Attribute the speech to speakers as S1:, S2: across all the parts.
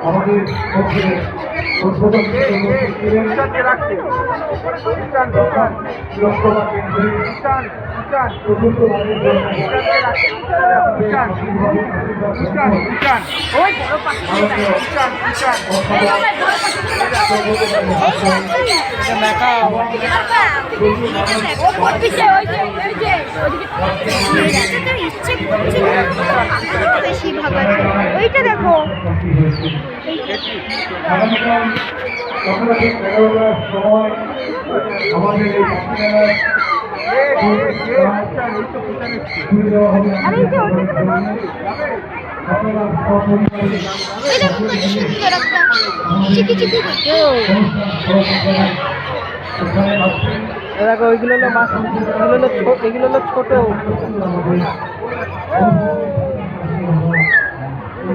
S1: আমাদের মধ্যে উদ্বোধন
S2: বেশি ভাগ আছে ওইটা দেখো
S3: দেখো ওইগুলো হলো মাছ, এগুলো হলো ছোট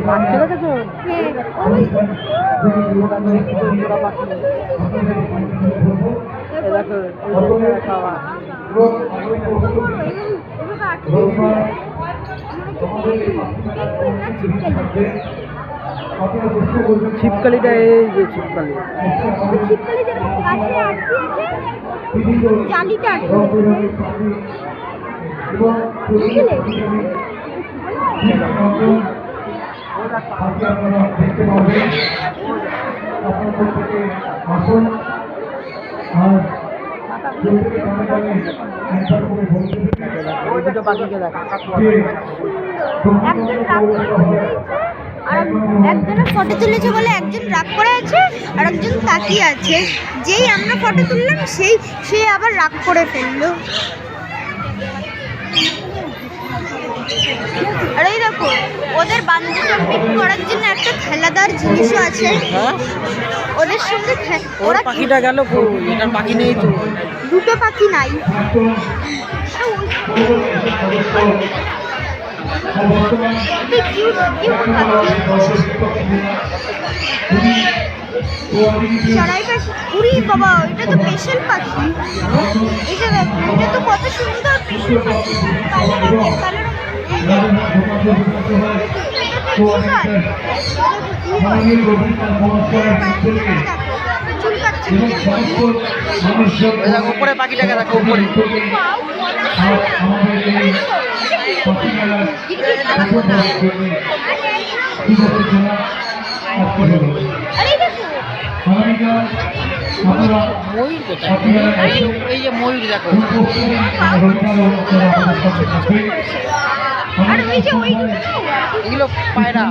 S3: বাচ্চা দেখেছো? খাওয়া ছিপকালিটা, এই যে ছিপকালি,
S2: জালিটা
S3: দুটো পাখিকে দেখা
S2: আর একজনের ফটো তুলেছে বলে একজন রাগ করে আছে আর একজন তাকিয়ে আছে। যেই আমরা ফটো তুললাম সে আবার রাগ করে ফেললো। আর এই দেখো ওদের বান্ধবী পিক করার জন্য একটা খেলাদার জিনিসও আছে ওদের সঙ্গে।
S3: ওরা পাখিটা গেল, এটা পাখি নেই তো,
S2: দুটো পাখি নাই। চড়াই পাখি, উড়ি বাবা, এটা তো স্পেশাল পাখি। এটা দেখো, এটা তো কত সুন্দর স্পেশাল পাখি, কালো রঙের, কালো রঙের।
S3: উপরে পাখিটাকে দেখো, উপরে ময়ূর, এই যে ময়ূর দেখো, এগুলো পায়রা,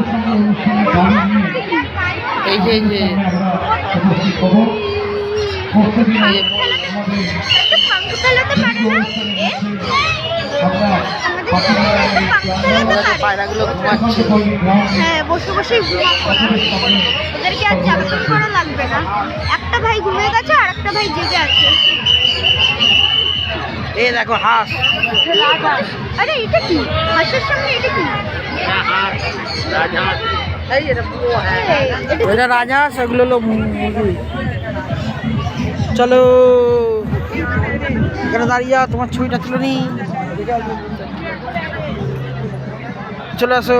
S3: এই যে পায়রাগুলো ঘুমাচ্ছে।
S2: হ্যাঁ, বসে বসে ওদেরকে আর জাগ্রত করা লাগবে না। একটা ভাই ঘুমিয়ে গেছে আর একটা ভাই জেগে আছে।
S3: এই দেখো হাঁস,
S2: আরে এটা কি? হাঁসের সামনে এটা কি?
S3: এটা রাজহাঁস, এগুলো হলো মুরগি। চলো এখানে দাঁড়িয়ে তোমার ছবিটা তুলে নি, চলে আসো।